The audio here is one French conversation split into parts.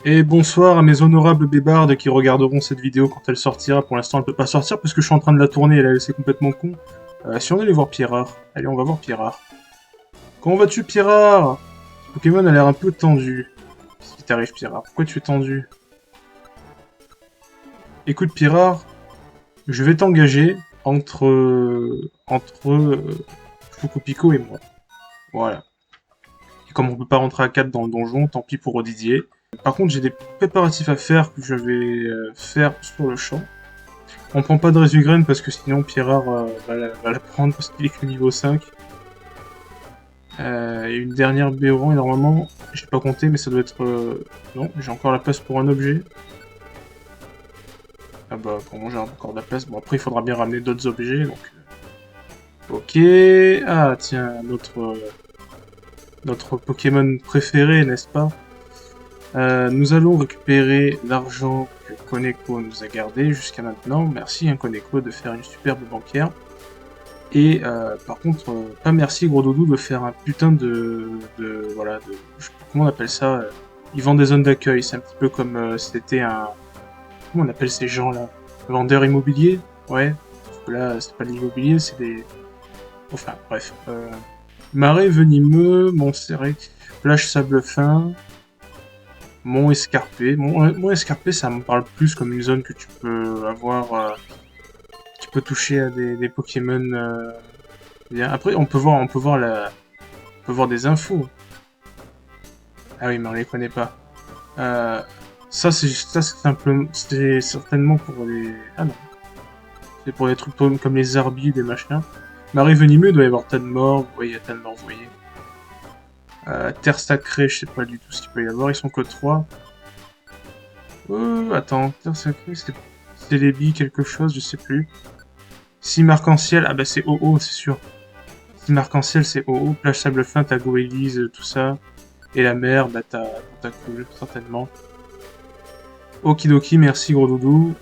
Et bonsoir à mes honorables bébardes qui regarderont cette vidéo quand elle sortira. Pour l'instant, elle peut pas sortir parce que je suis en train de la tourner et la laisser complètement con. Si on allait voir Pierrard. Allez, on va voir Pierrard. Comment vas-tu, Pierrard? Ce Pokémon a l'air un peu tendu. Qu'est-ce qui t'arrive, Pierrard? Pourquoi tu es tendu? Écoute, Pierrard, je vais t'engager entre Fukupico et moi. Voilà. Et comme on peut pas rentrer à 4 dans le donjon, tant pis pour Didier. Par contre, j'ai des préparatifs à faire que je vais faire sur le champ. On prend pas de Résugraine parce que sinon Pierrard va la prendre parce qu'il est que niveau 5. Et une dernière Béron et normalement, j'ai pas compté mais ça doit être... Non, j'ai encore la place pour un objet. Ah bah, comment j'ai encore de la place? Bon, après il faudra bien ramener d'autres objets, donc... Ok... Ah, tiens, notre Pokémon préféré, n'est-ce pas? Nous allons récupérer l'argent que Koneko nous a gardé jusqu'à maintenant. Merci, hein, Koneko, de faire une superbe banquière. Et par contre, pas merci Gros Doudou de faire un putain voilà, comment on appelle ça ils vendent des zones d'accueil, c'est un petit peu comme c'était un... Comment on appelle ces gens-là? Vendeurs immobiliers? Ouais. Parce que là, c'est pas de l'immobilier, c'est des... Enfin, bref. Marais venimeux, Mont Serré, plage sable fin, Mont Escarpé. Mont Escarpé, ça me parle plus comme une zone que tu peux avoir... tu peux toucher à des Pokémon... bien. Après, on peut voir des infos. Ah oui, mais on les connaît pas. Euh, ça, c'est simplement, c'est certainement pour les... Ah non, c'est pour des trucs comme les Arbies, des machins. Marais venimeux, il doit y avoir tas de morts. Vous voyez, il y a tas de morts, vous voyez. Terre sacrée, je sais pas du tout ce qu'il peut y avoir. Ils sont que 3. Attends, Terre sacrée, c'est les billes quelque chose, je sais plus. Cime arc-en-ciel, ah bah c'est OO, c'est sûr. Cime arc-en-ciel, c'est OO. Plage sable fin, t'as Go Elise, tout ça. Et la mer, bah t'as cool, certainement. Okidoki, merci gros doudou.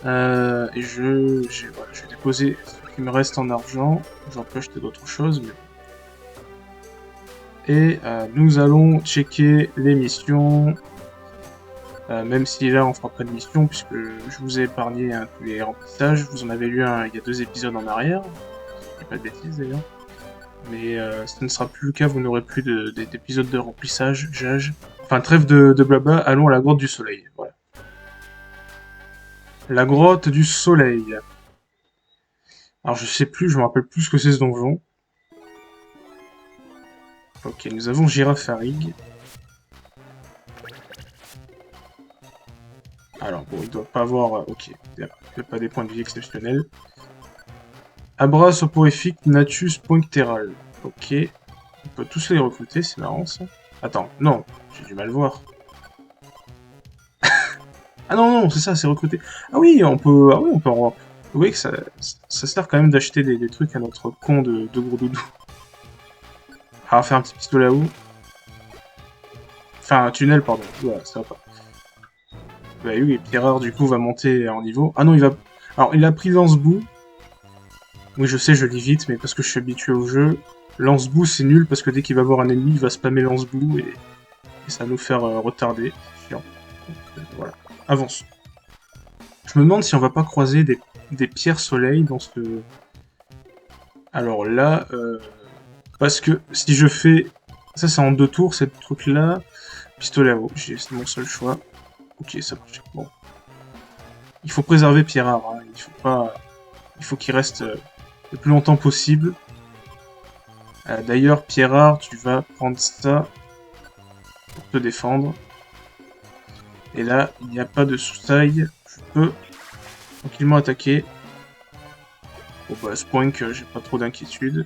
Et voilà, je vais déposer ce qui me reste en argent. J'en peux acheter d'autres choses. Mais... Et nous allons checker les missions. Même si là on fera pas de mission, puisque je vous ai épargné tous les remplissages. Vous en avez lu un il y a 2 épisodes en arrière. Je dis pas de bêtises d'ailleurs. Mais ce ne sera plus le cas, vous n'aurez plus d'épisodes de remplissage, j'age. Enfin, trêve de blabla, allons à la grotte du soleil. Voilà. La grotte du soleil. Alors je sais plus, je me rappelle plus ce que c'est ce donjon. Ok, nous avons Girafarig. Alors bon, il doit pas avoir... ok, il n'y a pas des points de vie exceptionnels. Abra soporifique Natus Poincteral. Ok, on peut tous les recruter, c'est marrant ça. Attends, non, j'ai du mal voir. Ah non, non, c'est ça, c'est recruter. Ah oui, on peut... Ah oui, on peut en... Vous voyez que ça sert quand même d'acheter des trucs à notre con de gros doudou. On va faire un petit pistolet à eau. Enfin, un tunnel, pardon. Voilà, ça va pas. Bah oui, et Pierreur, du coup, va monter en niveau. Ah non, il va... Alors, il a pris lance-boue. Oui, je sais, je lis vite, mais parce que je suis habitué au jeu. Lance-boue, c'est nul, parce que dès qu'il va voir un ennemi, il va spammer lance-boue, et ça va nous faire retarder. C'est chiant. Donc, voilà. Avance. Je me demande si on va pas croiser des pierres soleil dans ce... Alors là, parce que si je fais... Ça, c'est en 2 tours, cette truc-là. Pistolet à eau, c'est mon seul choix. Ok, ça marche. Bon. Il faut préserver Pierrard, hein. Il faut pas... Il faut qu'il reste le plus longtemps possible. D'ailleurs, Pierrard, tu vas prendre ça pour te défendre. Et là, il n'y a pas de sous-taille. Je peux tranquillement attaquer. Bon bah, à ce point que j'ai pas trop d'inquiétude.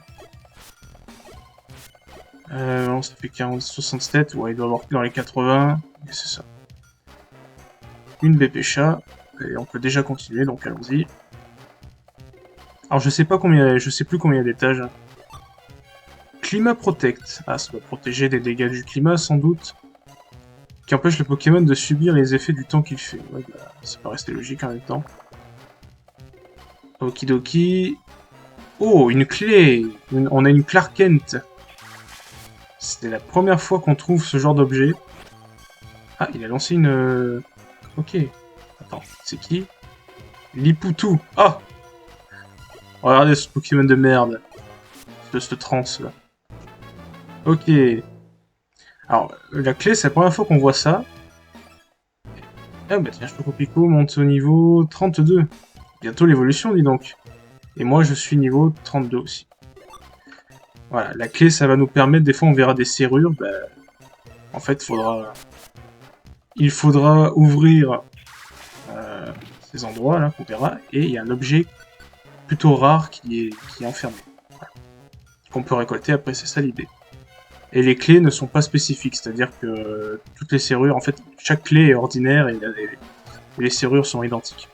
Non, ça fait 40, 67. Ouais, il doit avoir dans les 80. Et c'est ça. Une BP chat. Et on peut déjà continuer, donc allons-y. Alors je sais pas combien, je sais plus combien il y a d'étages. Climat Protect. Ah, ça doit protéger des dégâts du climat sans doute. Qui empêche le Pokémon de subir les effets du temps qu'il fait. Ouais, bah, ça paraît rester logique en même temps. Okidoki. Oh, une clé. On a une Clark Kent. C'est la première fois qu'on trouve ce genre d'objet. Ah, il a lancé une... Ok. Attends, c'est qui? Lipoutou. Ah! Regardez ce Pokémon de merde. Ce trance là. Ok. Alors, la clé, c'est la première fois qu'on voit ça. Ah bah tiens, Chocopico monte au niveau 32. Bientôt l'évolution, dis donc. Et moi, je suis niveau 32 aussi. Voilà, la clé, ça va nous permettre, des fois on verra des serrures, bah, en fait, il faudra ouvrir ces endroits là qu'on verra, et il y a un objet plutôt rare qui est enfermé, voilà, qu'on peut récolter après, c'est ça l'idée. Et les clés ne sont pas spécifiques, c'est-à-dire que toutes les serrures, en fait, chaque clé est ordinaire et les serrures sont identiques.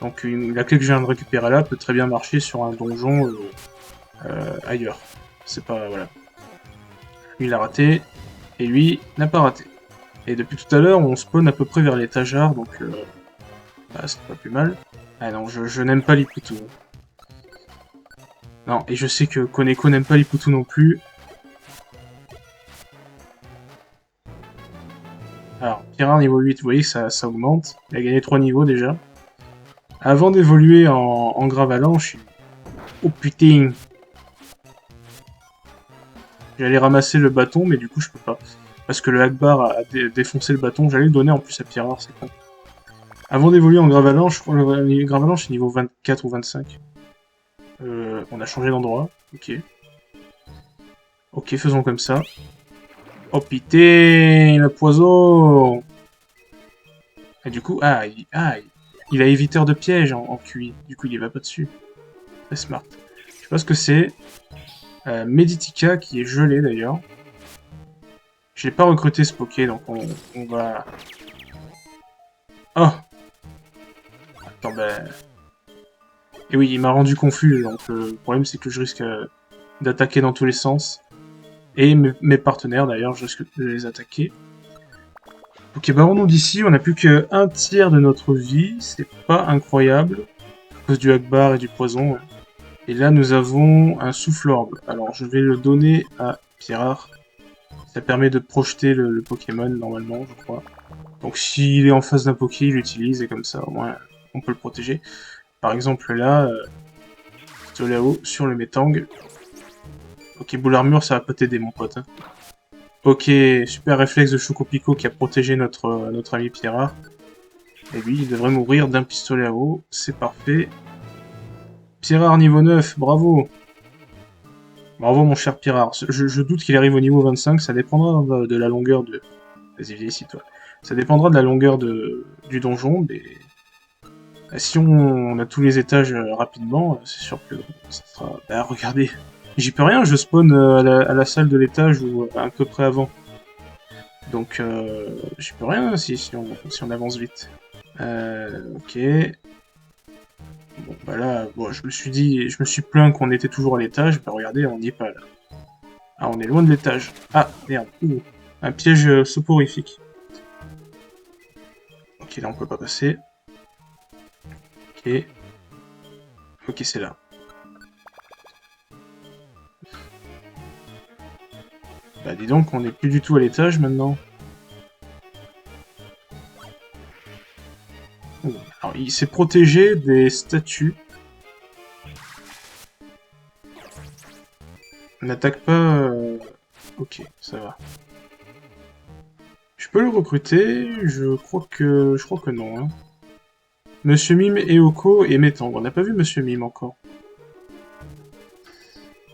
Donc la clé que je viens de récupérer là peut très bien marcher sur un donjon ailleurs. C'est pas... voilà. Lui il a raté, et lui n'a pas raté. Et depuis tout à l'heure, on spawn à peu près vers l'étagère, donc bah, c'est pas plus mal. Ah non, je n'aime pas Lipoutou. Non, et je sais que Koneko n'aime pas Lipoutou non plus. Alors, Pirard niveau 8, vous voyez que ça augmente. Il a gagné 3 niveaux déjà. Avant d'évoluer en Gravalanche, oh putain! J'allais ramasser le bâton, mais du coup je peux pas. Parce que le Akbar a défoncé le bâton, j'allais le donner en plus à Pirard, c'est con. Avant d'évoluer en Gravalanche, je crois que le Gravalanche est niveau 24 ou 25. On a changé d'endroit, ok. Ok, faisons comme ça. Oh putain, le poison! Et du coup, il a éviteur de piège en QI. Du coup, il y va pas dessus. Très smart. Je sais pas ce que c'est. Meditica qui est gelé d'ailleurs. Je l'ai pas recruté ce Poké, donc on va... Oh! Attends, ben... Et oui, il m'a rendu confus, donc le problème c'est que je risque d'attaquer dans tous les sens. Et mes partenaires d'ailleurs, je risque de les attaquer. Ok, bah on d'ici, on a plus qu'un tiers de notre vie, c'est pas incroyable, à cause du Akbar et du poison. Et là nous avons un souffle-orbe. Alors je vais le donner à Pirard. Ça permet de projeter le Pokémon normalement, je crois. Donc s'il est en face d'un Poké, il l'utilise et comme ça au moins on peut le protéger. Par exemple là, Pistolet sur le Metang. Ok, boule armure, ça va pas t'aider mon pote. Hein. Ok, super réflexe de Chocopico qui a protégé notre ami Pierrard. Et lui, il devrait mourir d'un pistolet à eau. C'est parfait. Pierrard niveau 9, bravo. Bravo mon cher Pierrard. Je doute qu'il arrive au niveau 25, ça dépendra de la longueur de... Vas-y, viens ici toi. Ça dépendra de la longueur du donjon, mais... Si on a tous les étages rapidement, c'est sûr que ça sera... Bah regardez, j'y peux rien, je spawn à la salle de l'étage ou à peu près avant. Donc j'y peux rien si on avance vite. Ok. Bon bah là, bon, je me suis plaint qu'on était toujours à l'étage, bah regardez, on n'y est pas là. Ah, on est loin de l'étage. Ah, merde, ouh, un piège soporifique. Ok, là on peut pas passer. Ok. Ok, c'est là. Bah dis donc, on n'est plus du tout à l'étage maintenant. Alors, il s'est protégé des statues. N'attaque pas... Ok, ça va. Je peux le recruter? Je crois que non. Hein. Monsieur Mime, Eoko et Metang. On n'a pas vu Monsieur Mime encore.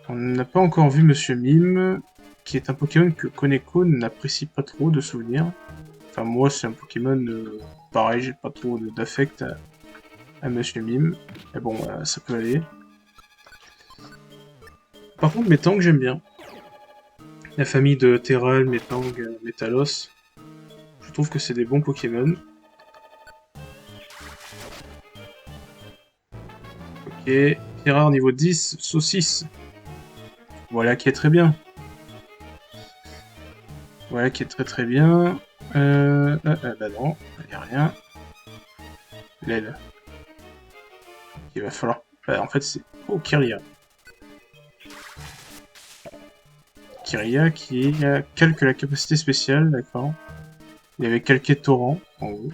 On n'a pas encore vu Monsieur Mime, qui est un Pokémon que Koneko n'apprécie pas trop de souvenirs. Enfin, moi, c'est un Pokémon... pareil, j'ai pas trop d'affect à Monsieur Mime. Mais bon, ça peut aller. Par contre, Metang, j'aime bien. La famille de Terral, Metang, Metalos. Je trouve que c'est des bons Pokémon. Ok, Pirard niveau 10, saucisse. Voilà qui est très bien. Voilà qui est très très bien. Bah non, il n'y a rien. L'aile. Il va falloir... Bah, en fait, c'est... Oh, Kiria. Kiria qui calque la capacité spéciale, d'accord. Il y avait calqué torrent, en haut.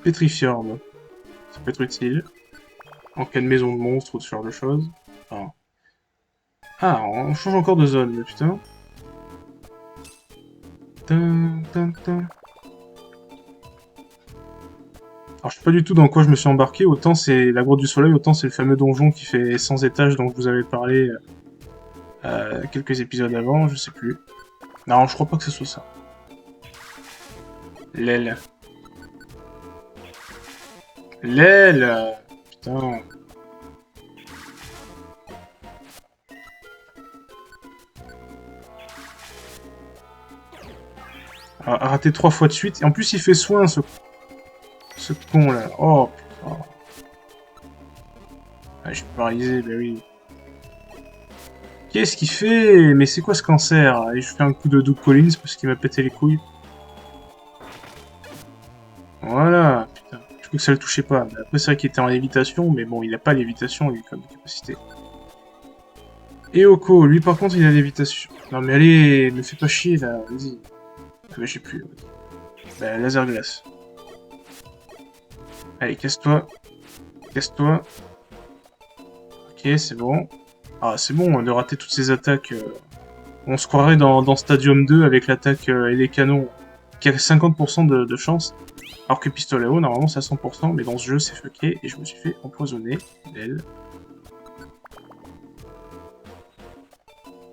Pétrifiorme. Ça peut être utile. En cas de maison de monstre ou ce genre de choses. Enfin... Ah, on change encore de zone, mais putain. Tin, tin, tin. Alors, je sais pas du tout dans quoi je me suis embarqué. Autant c'est la grotte du soleil, autant c'est le fameux donjon qui fait 100 étages dont je vous avais parlé quelques épisodes avant, je sais plus. Non, je crois pas que ce soit ça. L'aile. L'aile. Putain. A raté 3 fois de suite. Et en plus, il fait soin, ce con là. Oh putain. Ah, je suis paralysé, bah oui. Qu'est-ce qu'il fait? Mais c'est quoi ce cancer? Et je fais un coup de Doug Collins parce qu'il m'a pété les couilles. Voilà, putain. Je crois que ça le touchait pas. Mais après, c'est vrai qu'il était en lévitation, mais bon, il a pas lévitation, lui, comme capacité. Et Oko, lui par contre, il a lévitation. Non mais allez, me fais pas chier là, vas-y. Ah bah, je sais plus. Bah, laser glace. Allez, casse-toi. Casse-toi. Ok, c'est bon. Ah, c'est bon de rater toutes ces attaques. On se croirait dans Stadium 2 avec l'attaque et les canons qui a 50% de chance. Alors que pistolet haut, normalement, c'est à 100%, mais dans ce jeu, c'est fucké et je me suis fait empoisonner. Belle.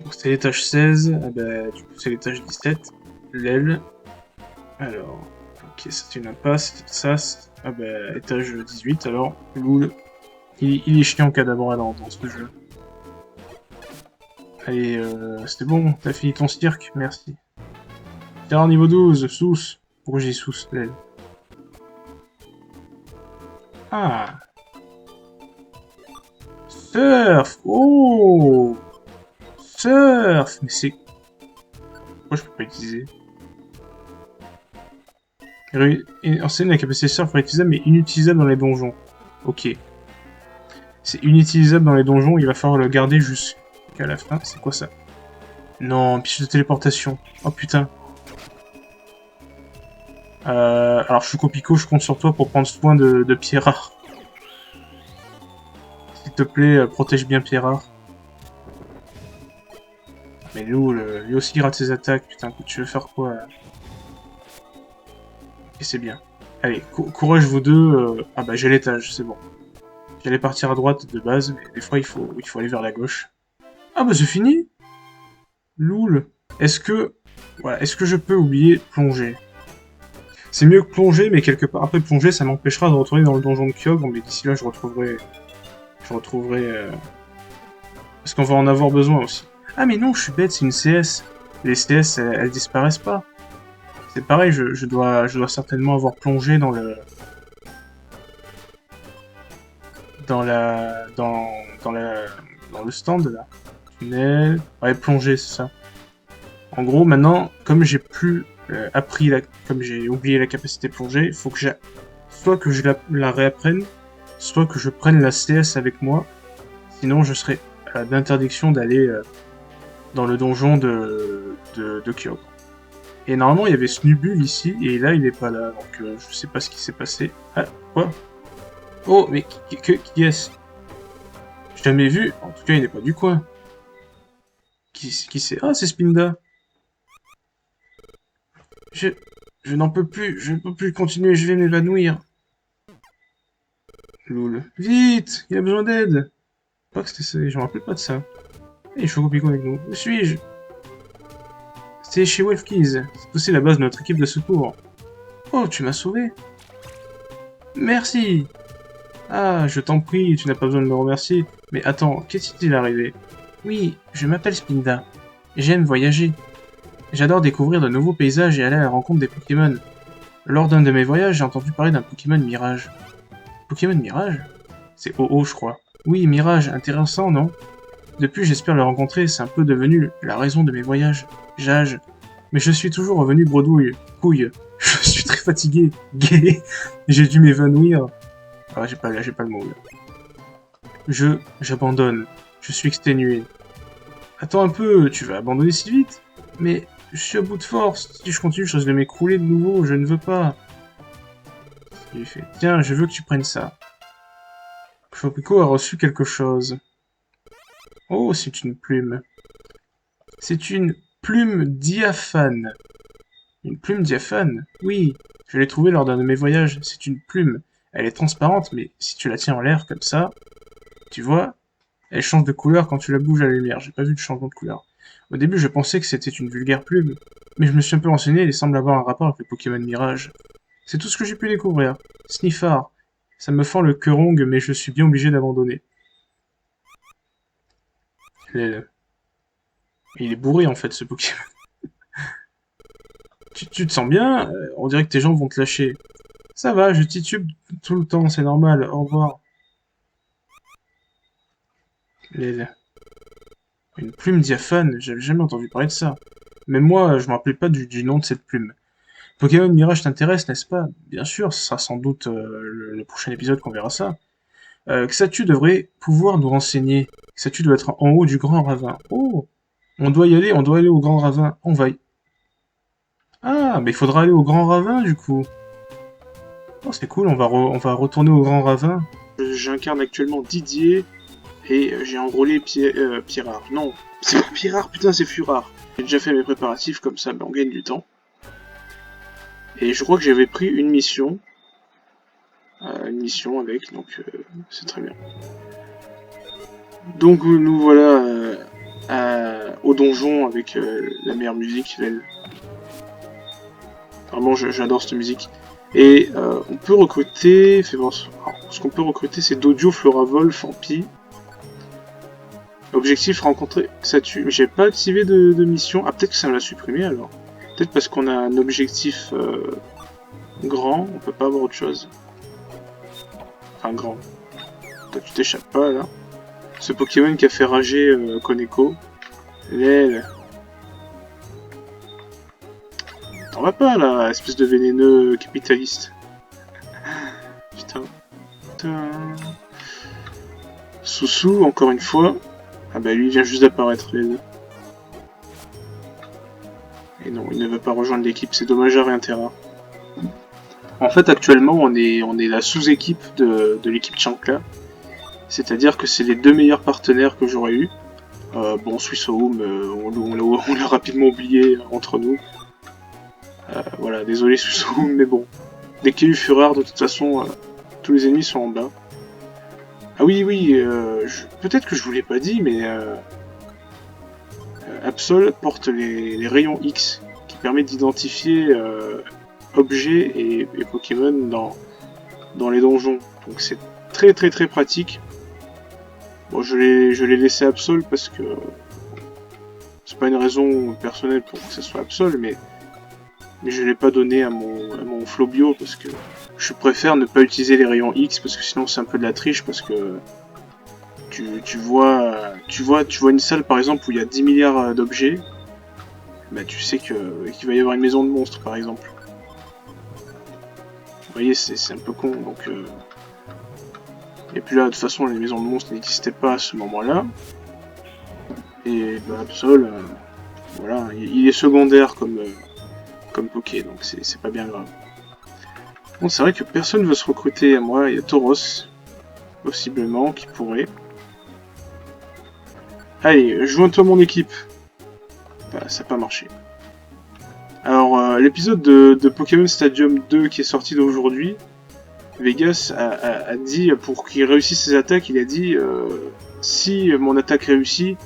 Donc c'est l'étage 16, ah bah, du coup c'est l'étage 17, l'aile. Alors, ok, c'est une impasse, ça, ah bah, étage 18, alors, loul. Il est chiant Kadabra dans ce jeu. Allez, c'était bon, t'as fini ton cirque, merci. Terrain niveau 12, sous. Pourquoi j'ai sous, l'aile? Ah. Surf. Oh. Surf. Mais c'est... Pourquoi je peux pas utiliser? Enseigne la capacité surf réutilisable mais inutilisable dans les donjons. Ok. C'est inutilisable dans les donjons, il va falloir le garder jusqu'à la fin. C'est quoi ça? Non, piège de téléportation. Oh putain. Alors, Chocopico, je compte sur toi pour prendre soin de Pierrard. S'il te plaît, protège bien Pierrard. Mais lui aussi il rate ses attaques. Putain, tu veux faire quoi là? Et c'est bien. Allez, courage vous deux. Ah bah j'ai l'étage, c'est bon. J'allais partir à droite de base, mais des fois il faut aller vers la gauche. Ah bah c'est fini. Loul. Est-ce que... Voilà, est-ce que je peux oublier plonger? C'est mieux que plonger, mais quelque part... Après plonger, ça m'empêchera de retourner dans le donjon de Kyogre, mais d'ici là je retrouverai... Parce qu'on va en avoir besoin aussi. Ah mais non, je suis bête, c'est une CS. Les CS, elles disparaissent pas. C'est pareil, je dois certainement avoir plongé dans le... Dans le stand, là. Tunnel... Ouais, plonger, c'est ça. En gros, maintenant, comme j'ai plus comme j'ai oublié la capacité plongée, il faut que soit que je la réapprenne, soit que je prenne la CS avec moi. Sinon, je serai d'interdiction d'aller dans le donjon de Kyogre. Et normalement, il y avait Snubbull ici, et là, il est pas là. Donc, je sais pas ce qui s'est passé. Ah, quoi? Oh, mais qui est-ce? J'ai jamais vu. En tout cas, il n'est pas du coin. Qui c'est? Ah, c'est Spinda. Je n'en peux plus. Je ne peux plus continuer. Je vais m'évanouir. Loul. Vite! Il a besoin d'aide. Je crois que c'était ça. Je me rappelle pas de ça. Et Chocopico avec nous. Où suis-je? C'est chez Wolfkeys. C'est aussi la base de notre équipe de secours. Oh, tu m'as sauvé. Merci. Ah, je t'en prie, tu n'as pas besoin de me remercier. Mais attends, qu'est-ce qui t'est arrivé? Oui, je m'appelle Spinda. J'aime voyager. J'adore découvrir de nouveaux paysages et aller à la rencontre des Pokémon. Lors d'un de mes voyages, j'ai entendu parler d'un Pokémon Mirage. Pokémon Mirage? C'est OO, je crois. Oui, Mirage, intéressant, non? Depuis, j'espère le rencontrer, c'est un peu devenu la raison de mes voyages. J'âge. Mais je suis toujours revenu bredouille. Couille. Je suis très fatigué. Gay. J'ai dû m'évanouir. Ah, j'ai pas le mot, là. J'abandonne. Je suis exténué. Attends un peu, tu vas abandonner si vite? Mais Je suis à bout de force. Si je continue, je risque de m'écrouler de nouveau. Je ne veux pas. Il fait, tiens, je veux que tu prennes ça. Fokiko a reçu quelque chose. Oh, c'est une plume. C'est une plume diaphane. Une plume diaphane? Oui, je l'ai trouvée lors d'un de mes voyages. C'est une plume. Elle est transparente, mais si tu la tiens en l'air comme ça, tu vois, elle change de couleur quand tu la bouges à la lumière. J'ai pas vu de changement de couleur. Au début, je pensais que c'était une vulgaire plume, mais je me suis un peu renseigné et il semble avoir un rapport avec le Pokémon Mirage. C'est tout ce que j'ai pu découvrir. Sniffar. Ça me fend le queurong, mais je suis bien obligé d'abandonner. Il est bourré en fait ce Pokémon. Tu te sens bien? On dirait que tes jambes vont te lâcher. Ça va, je titube tout le temps, c'est normal. Au revoir. Les- Une plume diaphane, j'avais jamais entendu parler de ça. Même moi, je me rappelais pas du nom de cette plume. Pokémon Mirage t'intéresse, n'est-ce pas? Bien sûr, ce sera sans doute le prochain épisode qu'on verra ça. Xatu devrait pouvoir nous renseigner. Xatu doit être en haut du grand ravin. Oh! On doit aller au grand ravin. On va y... Ah, mais il faudra aller au grand ravin du coup. Oh, c'est cool, on va retourner au grand ravin. J'incarne actuellement Didier et j'ai enrôlé Pierrard. Non, c'est pas Pierrard, putain, c'est Furard. J'ai déjà fait mes préparatifs comme ça, mais on gagne du temps. Et je crois que j'avais pris une mission avec, donc c'est très bien. Donc nous voilà au donjon avec la meilleure musique. Vraiment, j'adore cette musique. Et on peut recruter... ce qu'on peut recruter, c'est Dodio, Floravol, Fampi. Objectif, rencontrer Xatu. J'ai pas activé de mission. Ah, peut-être que ça me l'a supprimé alors. Peut-être parce qu'on a un objectif grand, on peut pas avoir autre chose. Enfin, grand. Toi, tu t'échappes pas là. Ce Pokémon qui a fait rager Koneko. L'aile. T'en vas pas là, espèce de vénéneux capitaliste. Putain. Soussou, encore une fois. Ah bah lui il vient juste d'apparaître, les deux. Et non, il ne veut pas rejoindre l'équipe, c'est dommage à rien terrain. En fait, actuellement, on est la sous-équipe de l'équipe Chancla. C'est-à-dire que c'est les deux meilleurs partenaires que j'aurais eu. Bon, Suissoum, on l'a rapidement oublié entre nous. Voilà, désolé Suissoum, mais bon. Dès qu'il y a eu Fureur, de toute façon, tous les ennemis sont en bas. Ah oui, peut-être que je vous l'ai pas dit, mais Absol porte les rayons X, qui permettent d'identifier objets et Pokémon dans les donjons. Donc c'est très très très pratique. Bon, je l'ai laissé Absol parce que c'est pas une raison personnelle pour que ça soit Absol, mais je l'ai pas donné à mon Flobio parce que je préfère ne pas utiliser les rayons X parce que sinon c'est un peu de la triche parce que tu vois une salle par exemple où il y a 10 milliards d'objets, bah tu sais qu'il va y avoir une maison de monstres par exemple. Vous voyez, c'est un peu con donc. Et puis là de toute façon les maisons de monstres n'existaient pas à ce moment-là. Et bah Absol, voilà, il est secondaire comme Poké, donc c'est pas bien grave. Bon, c'est vrai que personne veut se recruter à moi, il y a Tauros, possiblement, qui pourrait. Allez, joins-toi à mon équipe. Bah, ça n'a pas marché. Alors, l'épisode de Pokémon Stadium 2 qui est sorti d'aujourd'hui, Vegas a dit, pour qu'il réussisse ses attaques, il a dit si mon attaque réussit,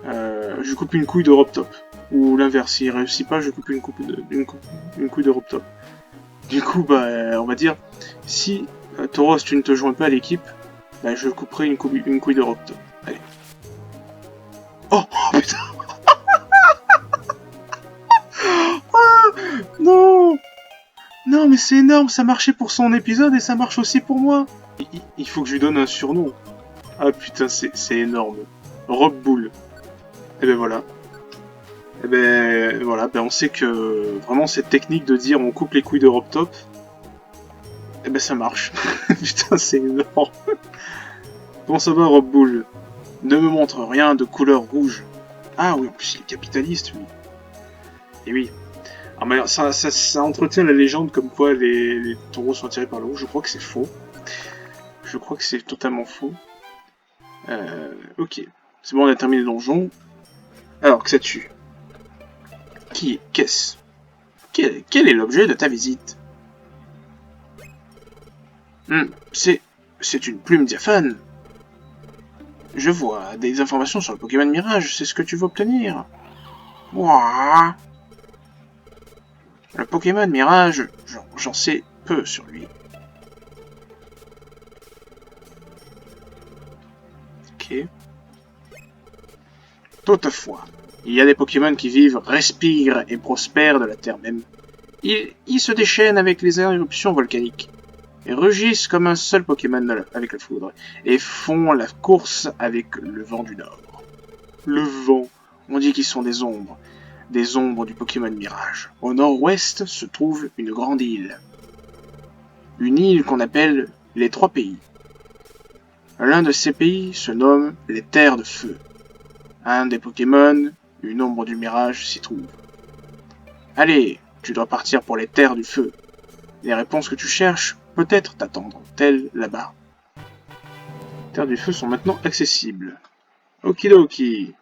je coupe une couille d'Europtop. Ou l'inverse, s'il réussit pas, je coupe une couille d'Europtop. Du coup, bah, on va dire, si Tauros, tu ne te joins pas à l'équipe, bah, je couperai une couille d'Europtop. Allez. Oh, putain. Ah, non. Non, mais c'est énorme, ça marchait pour son épisode et ça marche aussi pour moi. Il faut que je lui donne un surnom. Ah putain, c'est énorme. Rob Bull. Et ben voilà. Et ben voilà, on sait que vraiment cette technique de dire on coupe les couilles d'Europtop, et ben ça marche. Putain, c'est énorme. Comment ça va, Rob Bull? Ne me montre rien de couleur rouge. Ah oui, en plus il est capitaliste, lui. Et oui. Ah, mais ça entretient la légende comme quoi les taureaux sont attirés par le rouge. Je crois que c'est faux. Je crois que c'est totalement faux. Ok. C'est bon, on a terminé le donjon. Alors, que sais-tu? Qu'est-ce? Quel est l'objet de ta visite? C'est une plume diaphane. Je vois des informations sur le Pokémon Mirage, c'est ce que tu veux obtenir. Ouah. Le Pokémon Mirage, j'en sais peu sur lui. Ok. Toutefois, il y a des Pokémon qui vivent, respirent et prospèrent de la Terre même. Ils se déchaînent avec les éruptions volcaniques, et rugissent comme un seul Pokémon avec la foudre, et font la course avec le vent du Nord. Le vent, on dit qu'ils sont des ombres du Pokémon Mirage. Au nord-ouest se trouve une grande île. Une île qu'on appelle les Trois Pays. L'un de ces pays se nomme les Terres de Feu. Un des Pokémon, une ombre du Mirage, s'y trouve. Allez, tu dois partir pour les Terres du Feu. Les réponses que tu cherches peut-être t'attendront, telles là-bas. Les Terres du Feu sont maintenant accessibles. Okidoki.